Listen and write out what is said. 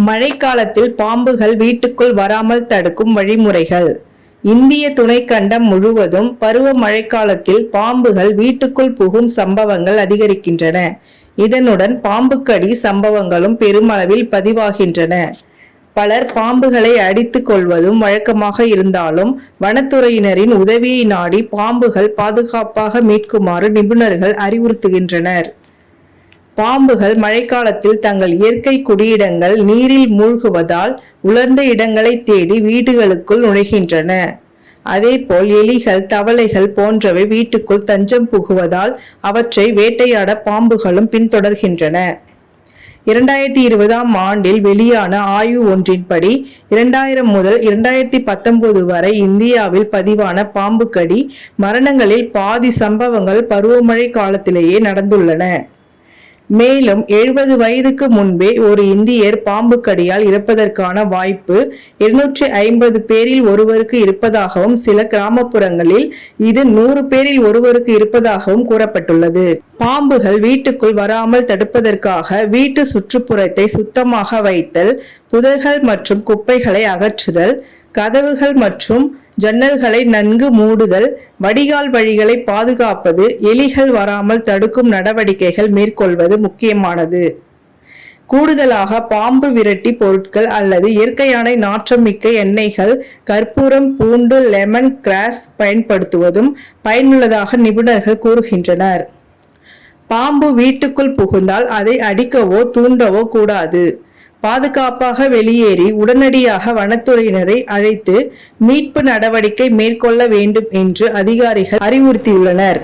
மழைக்காலத்தில் பாம்புகள் வீட்டுக்குள் வராமல் தடுக்கும் வழிமுறைகள். இந்திய துணைக்கண்டம் முழுவதும் பருவ மழைக்காலத்தில் பாம்புகள் வீட்டுக்குள் புகும் சம்பவங்கள் அதிகரிக்கின்றன. இதனுடன் பாம்புக்கடி சம்பவங்களும் பெருமளவில் பதிவாகின்றன. பலர் பாம்புகளை அடித்துக் கொள்வதும் வழக்கமாக இருந்தாலும் வனத்துறையினரின் உதவியை நாடி பாம்புகள் பாதுகாப்பாக மீட்குமாறு நிபுணர்கள் அறிவுறுத்துகின்றனர். பாம்புகள் மழைக்காலத்தில் தங்கள் இயற்கை குடியிடங்கள் நீரில் மூழ்குவதால் உலர்ந்த இடங்களை தேடி வீடுகளுக்குள் நுழைகின்றன. அதேபோல் எலிகள், தவளைகள் போன்றவை வீட்டுக்குள் தஞ்சம் புகுவதால் அவற்றை வேட்டையாட பாம்புகளும் பின்தொடர்கின்றன. 2020ஆம் ஆண்டில் வெளியான ஆய்வு ஒன்றின்படி 2000 முதல் 2019 வரை இந்தியாவில் பதிவான பாம்புக்கடி மரணங்களில் பாதி சம்பவங்கள் பருவமழை காலத்திலேயே நடந்துள்ளன. மேலும் 70 வயதுக்கு முன்பே ஒரு இந்தியர் பாம்பு கடியால் இறப்பதற்கான வாய்ப்பு 250 பேரில் ஒருவருக்கு இருப்பதாகவும், சில கிராமப்புறங்களில் இது 100 பேரில் ஒருவருக்கு இருப்பதாகவும் கூறப்பட்டுள்ளது. பாம்புகள் வீட்டுக்குள் வராமல் தடுப்பதற்காக வீட்டு சுற்றுப்புறத்தை சுத்தமாக வைத்தல், புதர்கள் மற்றும் குப்பைகளை அகற்றுதல், கதவுகள் மற்றும் ஜன்னல்களை நன்கு மூடுதல், வடிகால் வழிகளை பாதுகாப்பது, எலிகள் வராமல் தடுக்கும் நடவடிக்கைகள் மேற்கொள்வது முக்கியமானது. கூடுதலாக பாம்பு விரட்டி பொருட்கள் அல்லது இயற்கையான நாற்றமிக்க எண்ணெய்கள், கற்பூரம், பூண்டு, லெமன் கிராஸ் பயன்படுத்துவதும் பயனுள்ளதாக நிபுணர்கள் கூறுகின்றனர். பாம்பு வீட்டுக்குள் புகுந்தால் அதை அடிக்கவோ தூண்டவோ கூடாது. பாதுகாப்பாக வெளியேறி உடனடியாக வனத்துறையினரை அழைத்து மீட்பு நடவடிக்கை மேற்கொள்ள வேண்டும் என்று அதிகாரிகள் அறிவுறுத்தியுள்ளனர்.